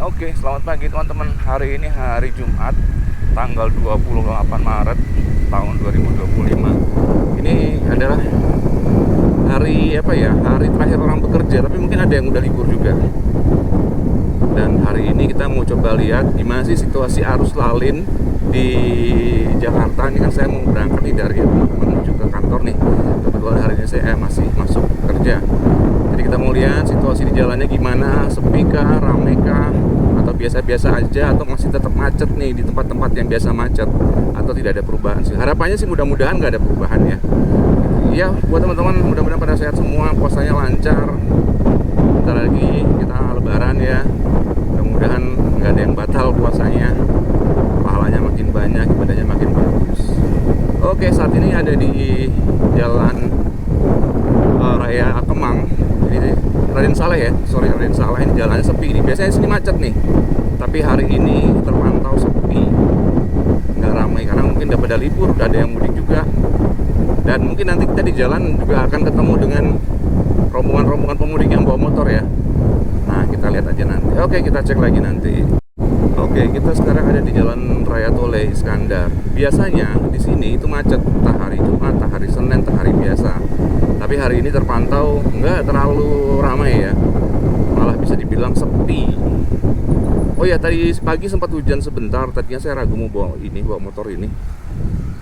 Oke, selamat pagi teman-teman. Hari ini hari Jumat, tanggal 28 Maret tahun 2025. Ini adalah hari apa ya? Hari terakhir orang bekerja, tapi mungkin ada yang udah libur juga. Dan hari ini kita mau coba lihat gimana sih situasi arus lalin di Jakarta. Ini kan saya mau berangkat nih dari rumah menuju ke kantor nih. Kebetulan hari ini saya masih masuk kerja. Jadi kita mau lihat situasi di jalannya gimana, sepi kah, rame kah, atau biasa-biasa aja, atau masih tetap macet nih di tempat-tempat yang biasa macet, atau tidak ada perubahan sih. Harapannya sih mudah-mudahan nggak ada perubahan ya. Ya, buat teman-teman mudah-mudahan pada sehat semua, puasanya lancar. Bentar lagi kita lebaran ya. Mudah-mudahan nggak ada yang batal puasanya, pahalanya makin banyak, ibadahnya makin bagus. Oke, saat ini ada di Jalan Raya Kemang. Ini Raden Saleh ya, Raden Saleh. Ini jalannya sepi nih. Biasanya sini macet nih, tapi hari ini terpantau sepi, nggak ramai karena mungkin udah pada libur, udah ada yang mudik juga. Dan mungkin nanti kita di jalan juga akan ketemu dengan rombongan-rombongan pemudik yang bawa motor ya. Nah, kita lihat aja nanti. Oke, kita cek lagi nanti. Oke, kita sekarang ada di Jalan Raya Tole Iskandar. Biasanya di sini itu macet, entah hari Jumat, entah hari Senin, entah hari biasa. Tapi hari ini terpantau nggak terlalu ramai ya, malah bisa dibilang sepi. Oh ya, tadi pagi sempat hujan sebentar. Tadinya saya ragu mau bawa motor ini.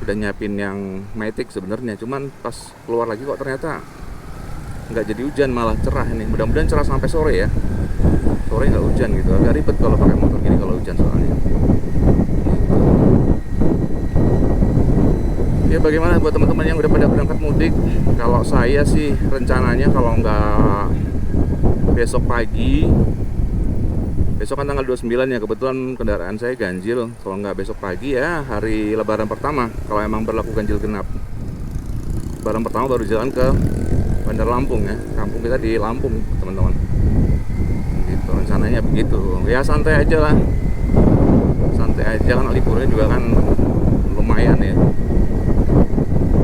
Udah nyiapin yang Matic sebenarnya, cuman pas keluar lagi kok ternyata nggak jadi hujan, malah cerah ini. Mudah-mudahan cerah sampai sore ya. Sore nggak hujan gitu. Agak ribet kalau pakai motor gini kalau hujan soalnya. Ya, bagaimana buat teman-teman yang udah pada berangkat mudik? Kalau saya sih rencananya kalau nggak besok pagi, besok kan tanggal 29 ya, kebetulan kendaraan saya ganjil. Kalau nggak besok pagi ya hari lebaran pertama, kalau emang berlaku ganjil genap. Lebaran pertama baru jalan ke Bandar Lampung ya, kampung kita di Lampung teman-teman. Gitu, rencananya begitu. Ya santai aja lah, santai aja kan, liburnya juga kan lumayan ya.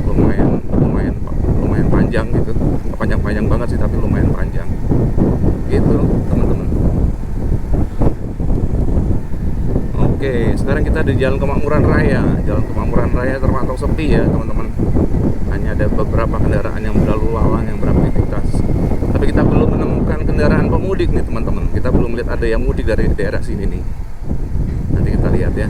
Lumayan panjang gitu, panjang banget sih tapi lumayan panjang gitu teman-teman. Oke, sekarang kita di Jalan Kemakmuran Raya. Jalan Kemakmuran Raya terpantau sepi ya teman-teman, hanya ada beberapa kendaraan yang berlalu lalang yang beraktivitas, tapi kita belum menemukan kendaraan pemudik nih teman-teman. Kita belum lihat ada yang mudik dari daerah sini nih, nanti kita lihat ya.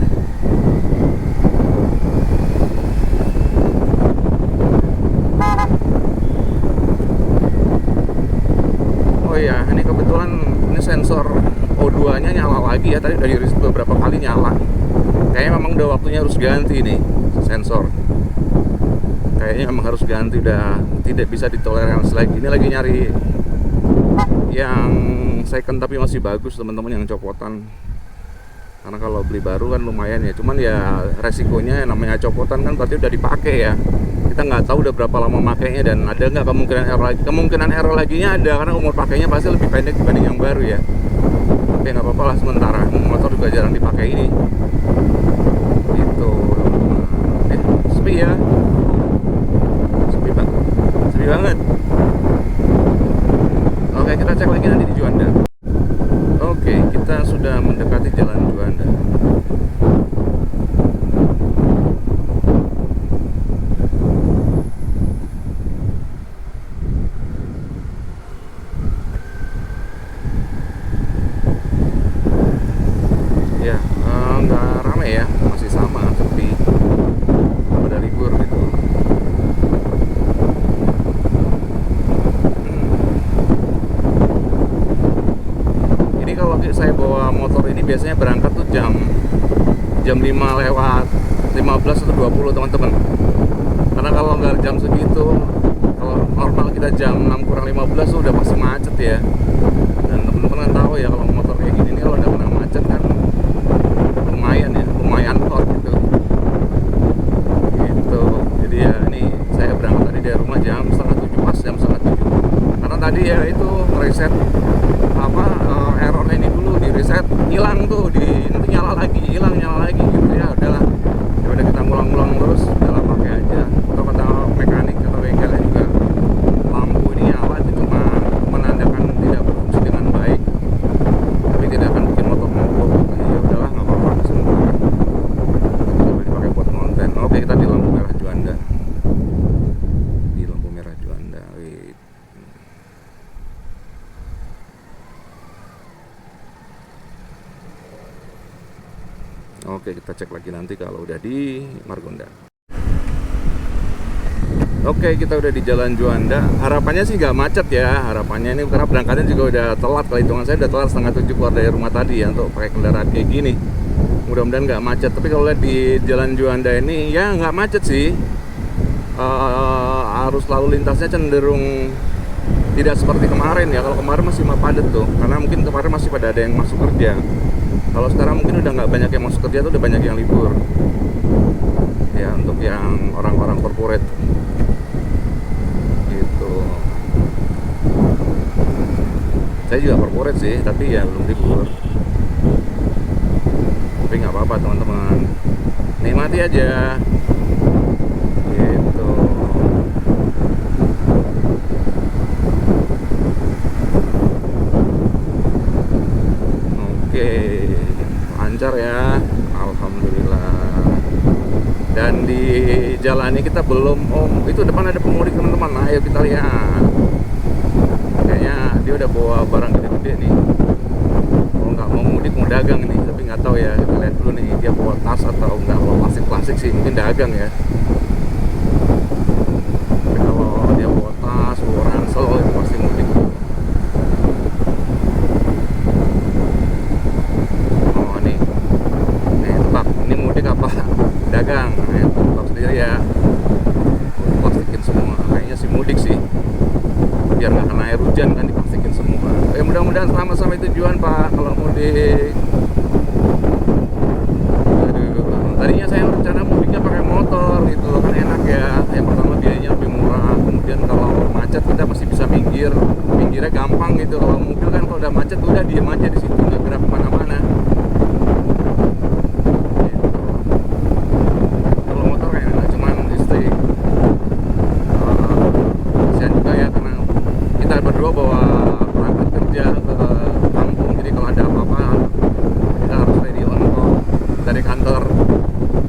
Oh iya, ini kebetulan ini sensor O2 nya nyala lagi ya. Tadi udah di-reset beberapa kali nyala. Kayaknya memang udah waktunya harus ganti nih sensor. Kayaknya memang harus ganti, udah tidak bisa ditoleransi lagi. Ini lagi nyari yang second tapi masih bagus teman-teman, yang copotan. Karena kalau beli baru kan lumayan ya. Cuman ya resikonya namanya copotan kan berarti udah dipakai ya. Kita nggak tahu udah berapa lama makainya dan ada nggak kemungkinan error lagi. Kemungkinan error laginya ada karena umur pakainya pasti lebih pendek dibanding yang baru ya. Tapi nggak apa-apa lah sementara, motor juga jarang dipakai ini gitu. Sepi ya, sepi banget. Oke, kita cek lagi nanti di Juanda. Oke, kita sudah mendekati Jalan Juanda. Ya, nggak rame ya, masih sama, sepi, pada libur gitu. Ini kalau saya bawa motor ini biasanya berangkat tuh jam 5 lewat 15 atau 20 teman-teman. Karena kalau nggak jam segitu, kalau normal kita jam 6 kurang 15 tuh udah pasti macet ya. Dan teman-teman kan tahu ya kalau motor kayak gini nih, kalau udah kena macet kan lumayan hot gitu. Jadi ya ini saya berangkat tadi dari rumah jam setengah 7, pas jam setengah 7. Karena tadi ya itu reset errornya ini dulu di reset, hilang tuh, nanti nyala lagi, hilang nyala lagi gitu ya. Udahlah, udah kita ngulang-ngulang terus, udahlah pakai aja. Atau kata mekanik atau bengkelnya juga, lampu ini nyala itu cuma menandakan tidak berfungsi dengan baik. Oke, kita cek lagi nanti kalau udah di Margonda. Oke, kita udah di Jalan Juanda. Harapannya sih nggak macet ya. Harapannya ini karena berangkatnya juga udah telat. Kalau hitungan saya udah telat setengah 7 keluar dari rumah tadi ya untuk pakai kendaraan kayak gini. Mudah-mudahan nggak macet. Tapi kalau lihat di Jalan Juanda ini ya nggak macet sih. Arus lalu lintasnya cenderung tidak seperti kemarin ya. Kalau kemarin masih padat tuh, karena mungkin kemarin masih pada ada yang masuk kerja. Kalau sekarang mungkin udah nggak banyak yang masuk kerja tuh, udah banyak yang libur. Ya untuk yang orang-orang corporate. Saya juga corporate sih, tapi ya belum libur. Tapi nggak apa-apa teman-teman, nikmati aja gitu. Oke, lancar ya, alhamdulillah. Dan di jalan ini kita belum, itu depan ada pemudik teman-teman. Ayo kita lihat. Kayaknya dia udah bawa barang gede-gede nih. Kalau nggak mau mudik mau dagang nih, tapi nggak tahu ya. Kita lihat dulu nih, dia bawa tas atau nggak bawa plastik sih, mungkin dagang ya. Tapi kalau dia bawa tas, bawa ransel, itu pasti mudik. Oh nih tebak, ini mudik apa dagang? Tebak sendiri ya. Plastikin semua, kayaknya sih mudik sih. Biar nggak kena air hujan kan, diplastikin semua. Ya mudah-mudahan selamat sampai tujuan Pak kalau mudik. Aduh, tadinya saya rencana mudiknya pakai motor gitu kan, enak ya. Yang pertama biayanya lebih murah, kemudian kalau macet kita masih bisa minggirnya gampang gitu. Kalau mobil kan kalau udah macet udah diem aja di situ, nggak gerak kemana-mana. Gitu. Kalau motor kayak enak, cuman istri kasihan juga ya, karena kita berdua bawa perangkat kerja ke kampung, jadi kalau ada apa-apa kita harus ready on call dari kantor,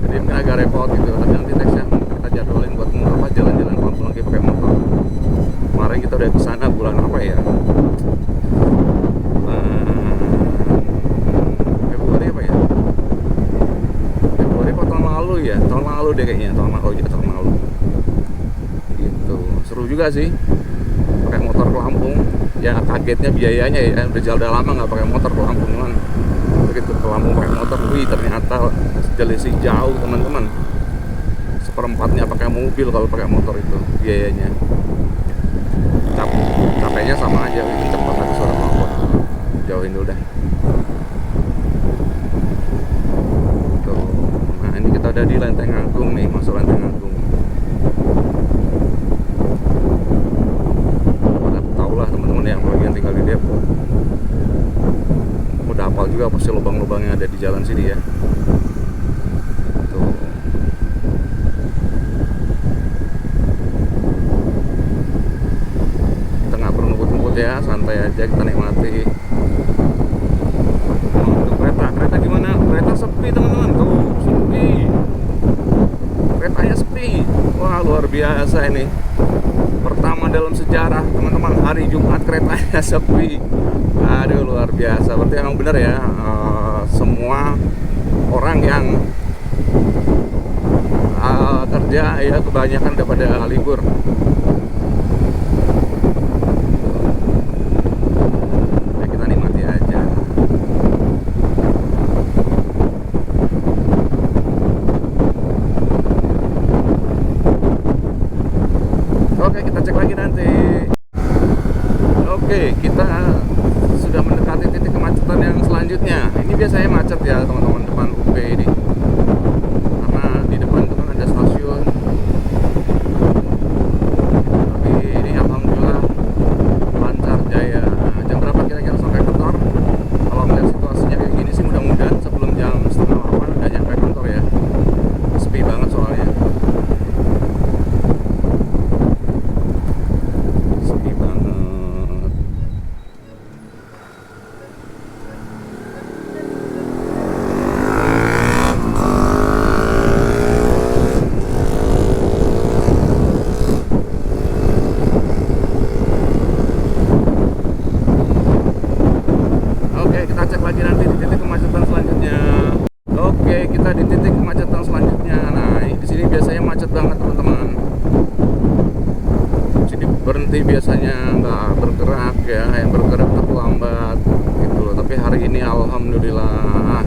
jadi mungkin agak repot gitu. Tapi nanti nextnya kita jadwalin buat jalan-jalan kampung lagi pakai motor. Kemarin kita udah kesana bulan apa ya, Februari apa ya, Februari apa tahun lalu ya, tahun lalu deh kayaknya, tahun lalu gitu. Seru juga sih pakai motor ke Lampung. Ya kagetnya biayanya ya, udah lama nggak pakai motor ke Lampung, kan begitu ke Lampung pakai motor, wih ternyata selisih jauh teman-teman. Seperempatnya pakai mobil kalau pakai motor itu biayanya. Capeknya sama aja, kenceng banget suara knalpot. Jauhin dulu dah. Tuh. Nah ini kita udah di Lenteng Agung nih, masuk Lenteng Agung. Teman-teman yang bagian tinggal di Depok udah hafal juga pasti lubang-lubang yang ada di jalan sini ya. Tuh. Kita nggak perlu ngebut-ngebut ya, santai aja kita nikmati. Tuh, kereta gimana? Kereta sepi teman-teman, tuh sepi. Keretanya sepi, wah luar biasa ini. Pertama dalam sejarah teman-teman, hari Jumat keretanya sepi. Aduh luar biasa. Berarti emang benar ya, semua orang yang kerja ya kebanyakan udah pada libur. Ya, kita nikmati aja. Oke, kita cek lagi nanti. Oke, kita sudah mendekati titik kemacetan yang selanjutnya. Ini biasanya macet ya teman-teman, depan UP ini. Karena di depan itu kan ada stasiun. Tapi ini alhamdulillah lancar jaya. Jam berapa kira-kira sampai kantor? Kalau melihat situasinya kayak gini sih mudah-mudahan sebelum jam 7:30 udah nyampe kantor ya. Sepi banget soalnya. Oke, kita di titik kemacetan selanjutnya. Nah, di sini biasanya macet banget teman-teman. Sini berhenti biasanya nggak bergerak ya, yang bergerak terlambat gitu loh. Tapi hari ini alhamdulillah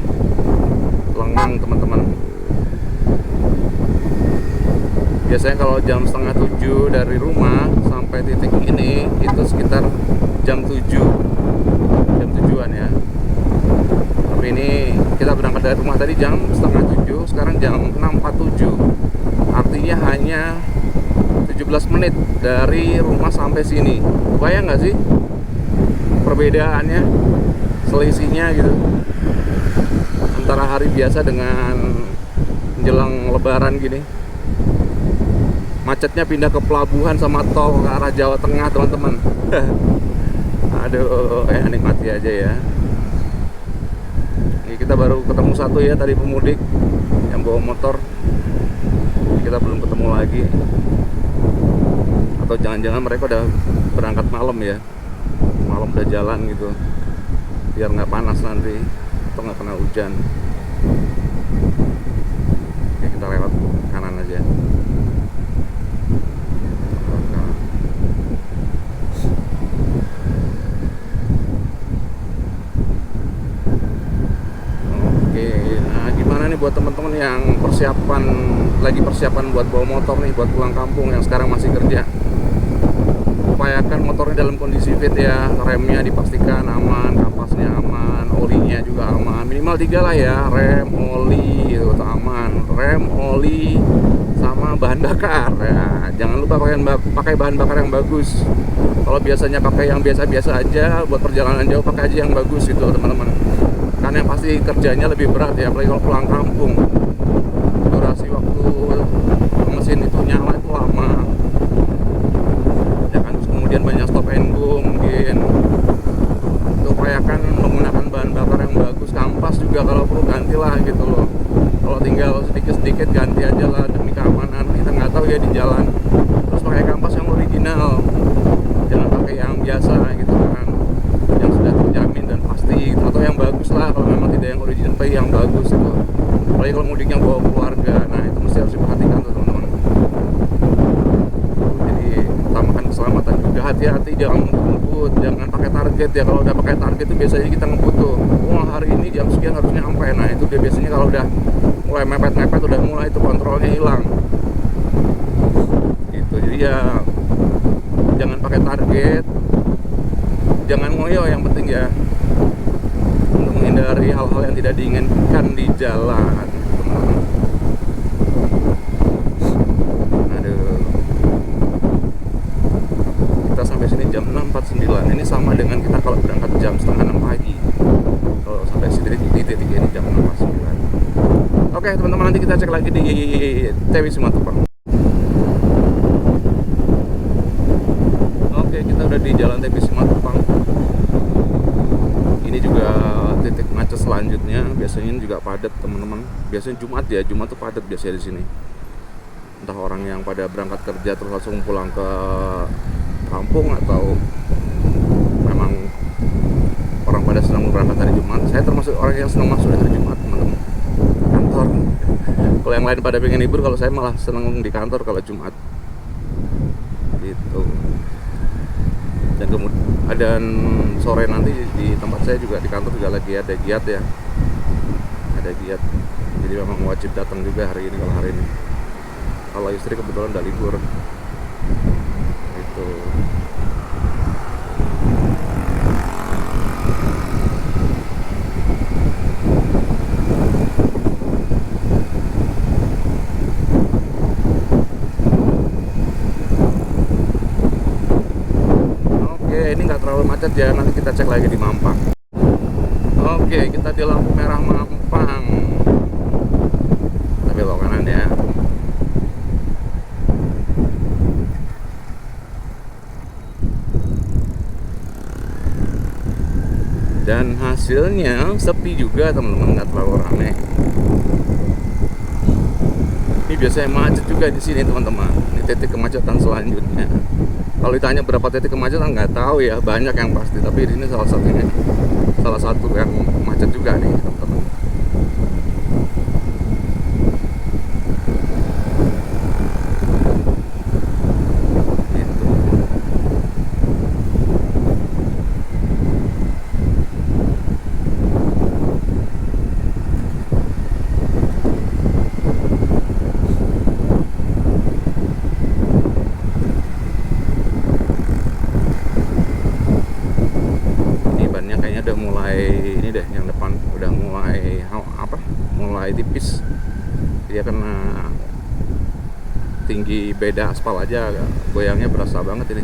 lengang teman-teman. Biasanya kalau jam setengah 7 dari rumah sampai titik ini itu sekitar jam 7an ya. Tapi ini kita berangkat dari rumah tadi jam setengah 7, sekarang jam 6.47. Artinya hanya 17 menit dari rumah sampai sini. Bayang nggak sih perbedaannya, selisihnya gitu antara hari biasa dengan menjelang lebaran gini. Macetnya pindah ke pelabuhan sama tol ke arah Jawa Tengah teman-teman. Aduh, nikmati aja ya. Ini kita baru ketemu satu ya tadi pemudik yang bawa motor. Kita belum ketemu lagi. Atau jangan-jangan mereka udah berangkat malam ya, malam udah jalan gitu, biar nggak panas nanti atau nggak kena hujan. Oke, kita lewat kanan aja. Oke, nah gimana nih buat teman-teman yang lagi persiapan buat bawa motor nih buat pulang kampung yang sekarang masih kerja. Upayakan motornya dalam kondisi fit ya, remnya dipastikan aman, kapasnya aman, olinya juga aman, minimal 3 lah ya, rem, oli itu aman, rem, oli, sama bahan bakar ya. Jangan lupa pakai bahan bakar yang bagus. Kalau biasanya pakai yang biasa-biasa aja, buat perjalanan jauh pakai aja yang bagus gitu teman-teman. Karena yang pasti kerjanya lebih berat ya, apalagi kalau pulang kampung. Durasi waktu mesin itu nyala itu lama. Kemudian banyak stop and go mungkin. Upayakan menggunakan bahan bakar yang bagus, kampas juga kalau perlu gantilah gitu loh. Kalau tinggal sedikit-sedikit ganti aja lah demi keamanan, kita nggak tahu ya di jalan. Terus pakai kampas yang original, jangan pakai yang biasa gitu kan, yang sudah terjamin dan pasti gitu. Atau yang bagus lah kalau memang tidak yang original, tapi yang bagus gitu. Apalagi kalau mudiknya bawa keluarga, nah itu mesti harus diperhatikan tuh teman-teman. Keselamatan juga, hati-hati jangan ngebut, jangan pakai target ya. Kalau udah pakai target itu biasanya kita ngebut tuh, wah hari ini jam sekian harusnya sampai. Nah itu dia biasanya kalau udah mulai mepet-mepet, udah mulai itu kontrolnya hilang gitu. Jadi ya jangan pakai target, jangan ngoyo yang penting ya, untuk menghindari hal-hal yang tidak diinginkan di jalan teman-teman. Sampai sini jam 6.49. Ini sama dengan kita kalau berangkat jam setengah 6 pagi. Kalau sampai sini di titik ini jam 6.49. Oke teman-teman, nanti kita cek lagi di TW Simatupang. Oke, kita udah di jalan TW Simatupang. Ini juga titik macet selanjutnya. Biasanya juga padat teman-teman. Biasanya Jumat ya, Jumat tuh padat biasanya di sini. Entah orang yang pada berangkat kerja terus langsung pulang ke kampung atau memang orang pada senang berangkat hari Jumat. Saya termasuk orang yang senang masuk hari Jumat teman-teman, kantor. Kalau yang lain pada pengen libur, kalau saya malah senang di kantor kalau Jumat gitu. Dan kemudian sore nanti di tempat saya juga di kantor juga lagi ada giat ya, ada giat. Jadi memang wajib datang juga hari ini kalau hari ini. Kalau istri kebetulan udah libur gitu. Oke, ini nggak terlalu macet ya, nanti kita cek lagi di Mampang. Oke, kita di lampu merah Mampang. Kita belok kanan ya. Dan hasilnya sepi juga teman-teman, nggak terlalu ramai. Ini biasanya macet juga di sini teman-teman. Ini titik kemacetan selanjutnya. Kalau ditanya berapa titik kemacetan nggak tahu ya, banyak yang pasti. Tapi ini salah satu yang macet juga nih teman-teman. selai tipis, dia kena tinggi beda aspal aja, goyangnya berasa banget ini.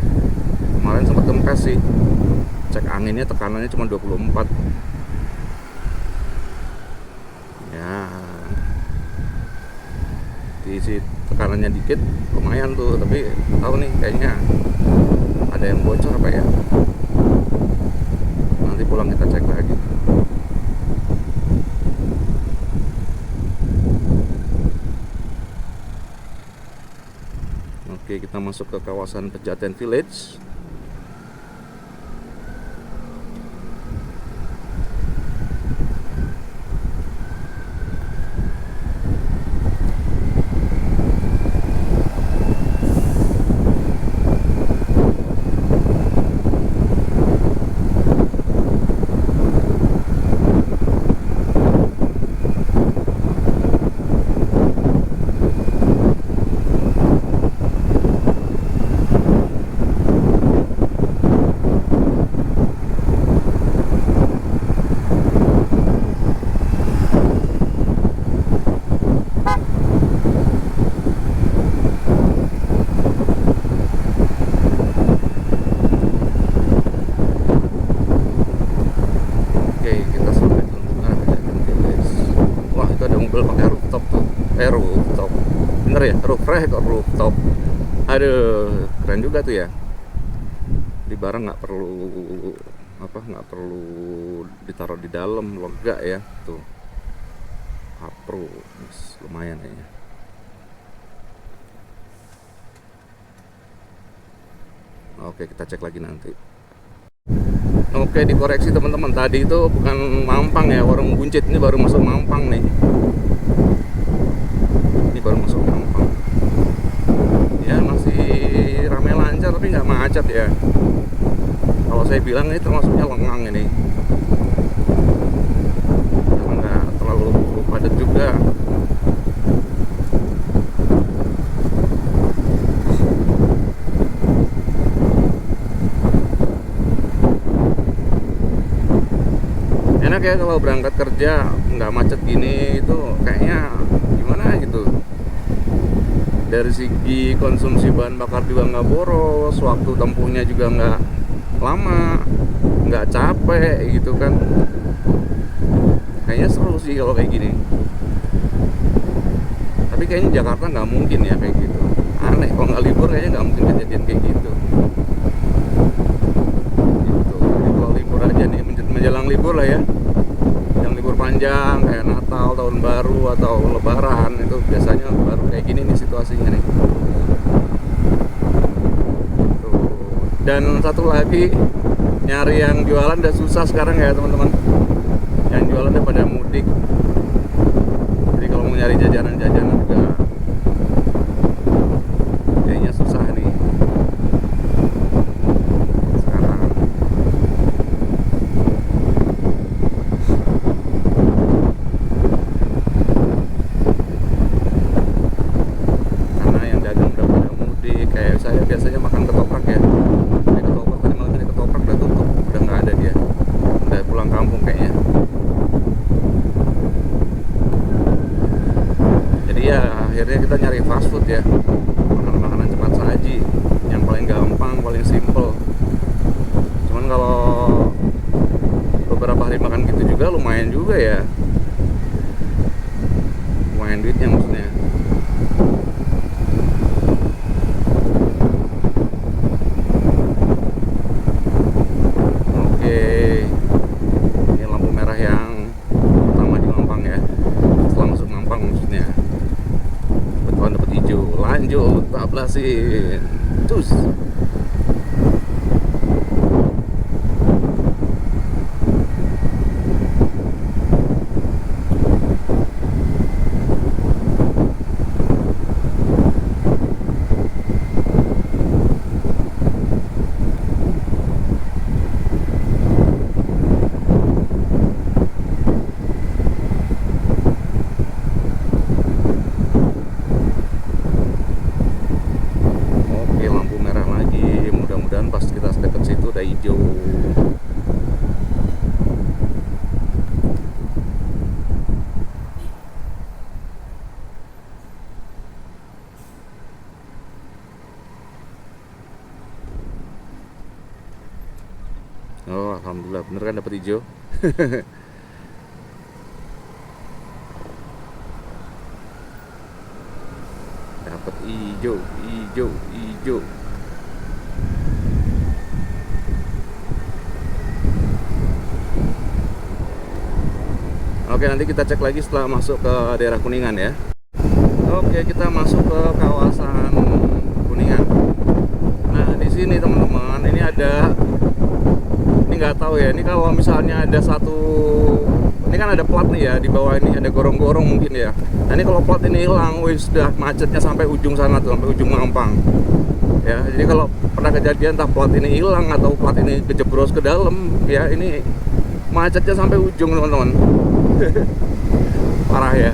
Kemarin sempat kempes sih, cek anginnya tekanannya cuma 24 ya, diisi tekanannya dikit lumayan tuh, tapi tahu nih kayaknya ada yang bocor apa ya, nanti pulang kita cek lagi. Oke, kita masuk ke kawasan Pejaten Village. Rooftop. Aduh, keren juga tuh ya. Di barang nggak perlu ditaruh di dalam, lega ya tuh. Apro, lumayan kayaknya. Oke, kita cek lagi nanti. Oke, dikoreksi teman-teman, tadi itu bukan Mampang ya, warung buncit, ini baru masuk Mampang nih. Ini baru masuk Mampang. Ya masih ramai lancar tapi nggak macet ya. Kalau saya bilang ini termasuknya lengang ini, karena nggak terlalu padat juga. Enak ya kalau berangkat kerja nggak macet gini, itu kayaknya gimana gitu. Dari segi konsumsi bahan bakar juga nggak boros, waktu tempuhnya juga nggak lama, nggak capek gitu kan. Kayaknya seru sih kalau kayak gini. Tapi kayaknya Jakarta nggak mungkin ya kayak gitu. Aneh, kalau nggak libur kayaknya nggak mungkin kejadian kayak gitu. Gitu. Jadi kalau libur aja nih, menjelang libur lah ya, yang libur panjang kayak Natal, Tahun Baru atau Lebaran, itu biasanya baru kayak gini nih situasinya nih. Tuh. Dan satu lagi, nyari yang jualan udah susah sekarang ya teman-teman. Yang jualan udah pada mudik. Jadi kalau mau nyari jajanan-jajanan juga kayaknya susah nih sekarang. Karena yang dagang udah pada mudik. Kayak saya biasanya makan ketoprak ya. Ini ketoprak, tadi malam ini ketoprak udah tutup, udah nggak ada dia. Udah pulang kampung kayaknya. Jadi ya akhirnya kita nyari fast food ya, makanan cepat saji yang paling gampang, paling simple. Cuman kalau beberapa hari makan gitu juga lumayan juga ya, lumayan duitnya maksudnya. Oke, ini lampu merah yang pertama di Mampang ya, setelah masuk Mampang maksudnya. Betulan dapat hijau, lanjut bablasin, cus. Oke, lampu merah lagi. Alhamdulillah, bener kan dapat hijau. Dapat hijau, hijau, hijau. Oke, nanti kita cek lagi setelah masuk ke daerah Kuningan ya. Oke, kita masuk ke kawasan Kuningan. Nah, di sini teman-teman, ini ada, ini nggak tahu ya, ini kalau misalnya ada satu, ini kan ada plat nih ya, di bawah ini ada gorong-gorong mungkin ya. Nah, ini kalau plat ini hilang, wih, sudah macetnya sampai ujung sana tuh, sampai ujung Mampang. Ya, jadi kalau pernah kejadian entah plat ini hilang atau plat ini kejeblos ke dalam, ya ini macetnya sampai ujung teman-teman. Parah ya.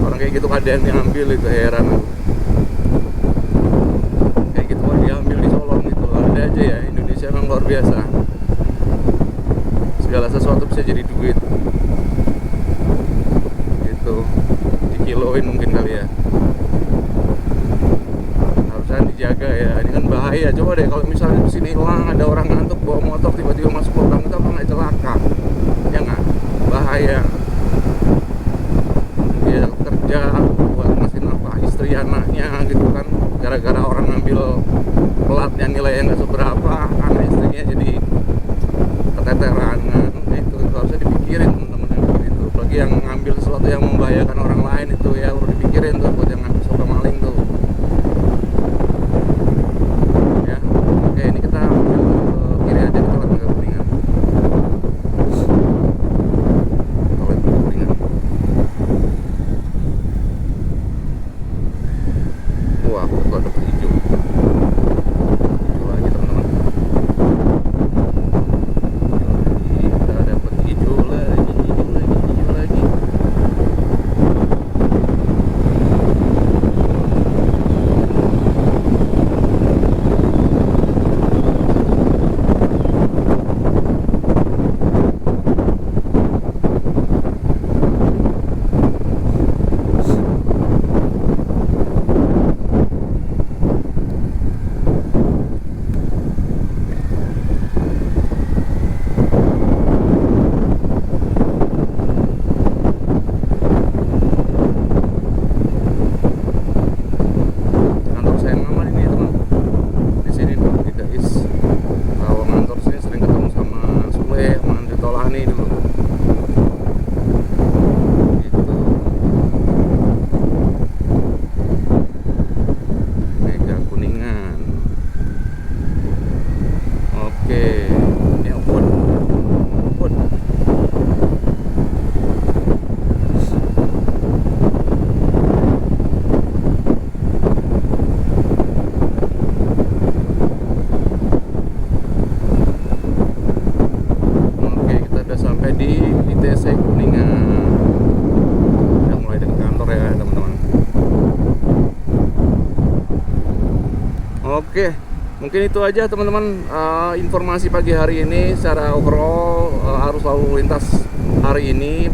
Orang kayak gitu ada yang diambil, itu heran aku. Kayak gitu mau diambil di Solong gitu, ada aja ya. Indonesia memang luar biasa, segala sesuatu bisa jadi duit gitu, dikiloin mungkin kali ya. Harusnya dijaga ya, ini kan bahaya. Coba deh kalau misalnya di sini hilang, ada orang ngantuk bawa motor tiba-tiba masuk lubang, kita apa nggak celaka ya nggak? Bahaya. Dia kerja buat ngasih nafkah istri anaknya gitu kan, gara-gara orang ngambil pelatnya nilainya nggak seberapa, anak istrinya jadi keteteran kan. Itu harusnya dipikirin teman-teman yang begitu. Apalagi yang ngambil sesuatu yang membahayakan orang lain itu ya, udah dipikirin tuh buat yang ngambil suka maling tuh ya. Oke, ini kita ambil kiri aja, kita langsung ke Kuningan. Wah, kok ada hijau. Hijau lagi teman-teman. Kita dapat hijau lagi, hijau lagi, hijau lagi. Kantor saya yang aman ini teman. Di sini dulu di Dais. Kalau kantor sini sering ketemu sama Sule, sama Andri Tolani dulu. Gitu. Mega Kuningan. Oke, ini ampun. Ampun. Oke, kita udah sampai di ITC Kuningan. Udah mulai dekat kantor ya teman-teman. Oke, mungkin itu aja teman-teman, informasi pagi hari ini secara overall. Arus lalu lintas hari ini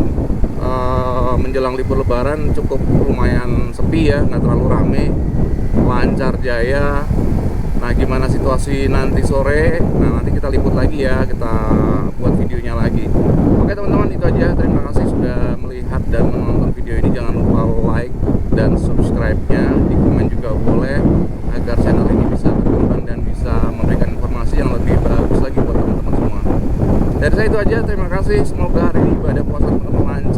menjelang libur lebaran cukup lumayan sepi ya, nggak terlalu rame, lancar jaya. Nah, gimana situasi nanti sore? Nah, nanti kita liput lagi ya, kita buat videonya lagi. Oke teman-teman, itu aja. Terima kasih sudah melihat dan menonton video ini. Jangan lupa like dan subscribe-nya, di komen juga boleh, agar channel ini bisa berkembang dan bisa memberikan informasi yang lebih bagus lagi buat teman-teman semua. Dari saya itu aja, terima kasih. Semoga hari ini ibadah puasa teman-teman lancar.